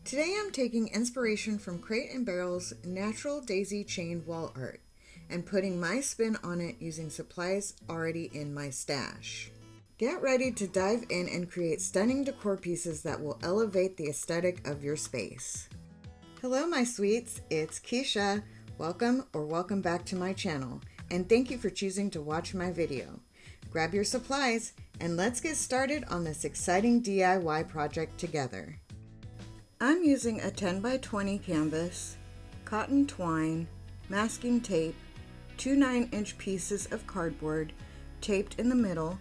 Today I'm taking inspiration from Crate & Barrel's natural daisy chain wall art and putting my spin on it using supplies already in my stash. Get ready to dive in and create stunning decor pieces that will elevate the aesthetic of your space. Hello my sweets, it's Keisha. Welcome back to my channel, and thank you for choosing to watch my video. Grab your supplies and let's get started on this exciting DIY project together. I'm using a 10 by 20 canvas, cotton twine, masking tape, two 9-inch pieces of cardboard taped in the middle,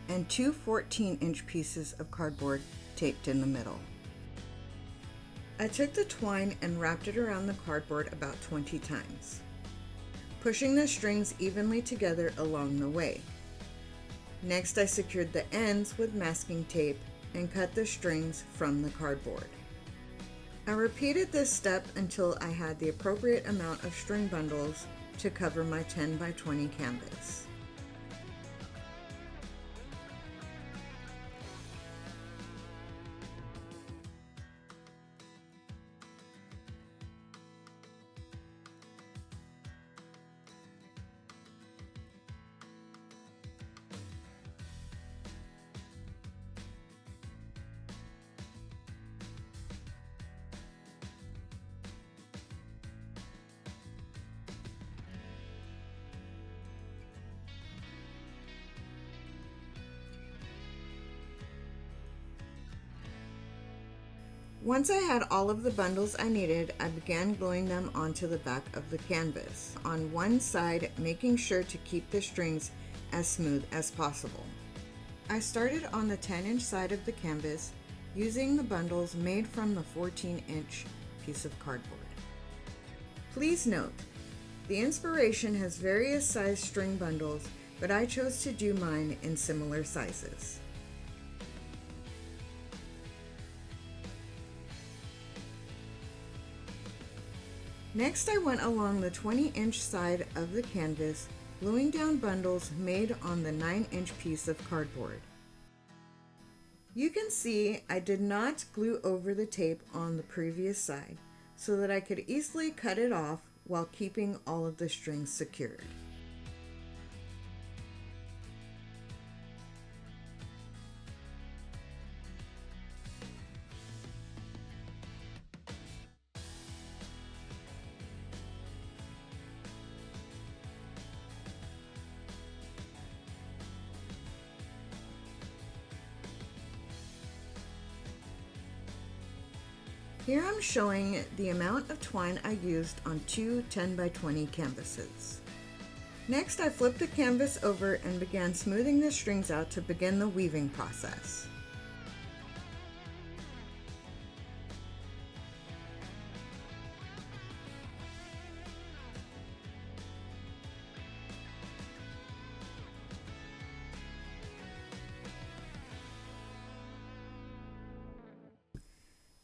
and two 14-inch pieces of cardboard taped in the middle. I took the twine and wrapped it around the cardboard about 20 times, pushing the strings evenly together along the way. Next, I secured the ends with masking tape and cut the strings from the cardboard. I repeated this step until I had the appropriate amount of string bundles to cover my 10 by 20 canvas. Once I had all of the bundles I needed, I began gluing them onto the back of the canvas, on one side, making sure to keep the strings as smooth as possible. I started on the 10-inch side of the canvas, using the bundles made from the 14-inch piece of cardboard. Please note, the inspiration has various size string bundles, but I chose to do mine in similar sizes. Next, I went along the 20-inch side of the canvas, gluing down bundles made on the 9-inch piece of cardboard. You can see I did not glue over the tape on the previous side, so that I could easily cut it off while keeping all of the strings secured. Here I'm showing the amount of twine I used on two 10 by 20 canvases. Next, I flipped the canvas over and began smoothing the strings out to begin the weaving process.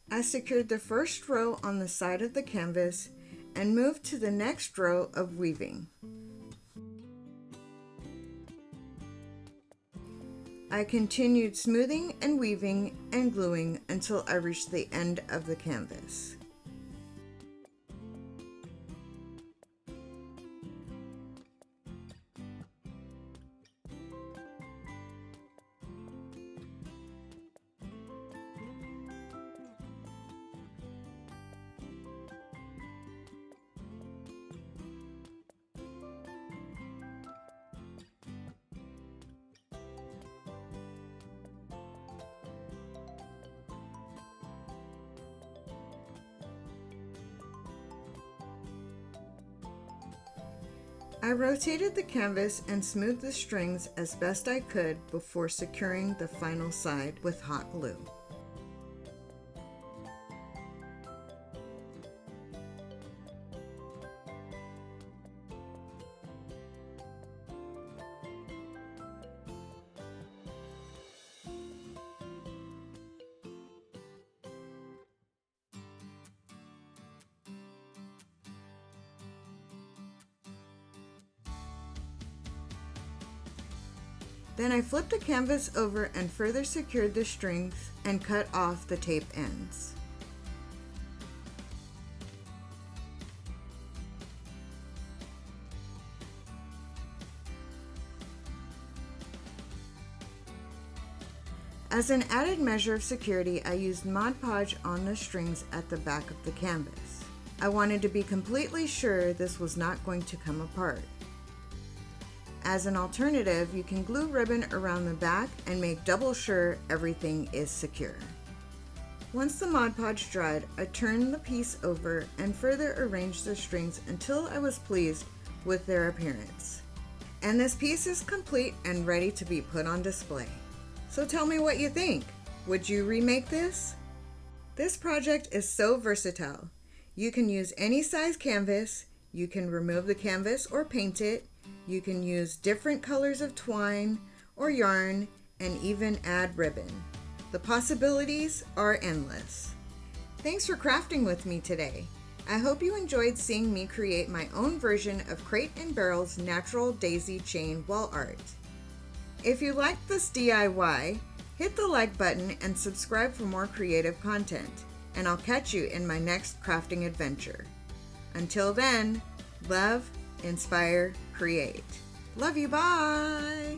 I secured the first row on the side of the canvas and moved to the next row of weaving. I continued smoothing and weaving and gluing until I reached the end of the canvas. I rotated the canvas and smoothed the strings as best I could before securing the final side with hot glue. Then I flipped the canvas over and further secured the strings and cut off the tape ends. As an added measure of security, I used Mod Podge on the strings at the back of the canvas. I wanted to be completely sure this was not going to come apart. As an alternative, you can glue ribbon around the back and make double sure everything is secure. Once the Mod Podge dried, I turned the piece over and further arranged the strings until I was pleased with their appearance. And this piece is complete and ready to be put on display. So tell me what you think. Would you remake this? This project is so versatile. You can use any size canvas, you can remove the canvas or paint it, you can use different colors of twine or yarn, and even add ribbon. The possibilities are endless. Thanks for crafting with me today. I hope you enjoyed seeing me create my own version of Crate and Barrel's natural daisy chain wall art. If you liked this DIY, hit the like button and subscribe for more creative content, and I'll catch you in my next crafting adventure. Until then, love, inspire, create. Love you, bye!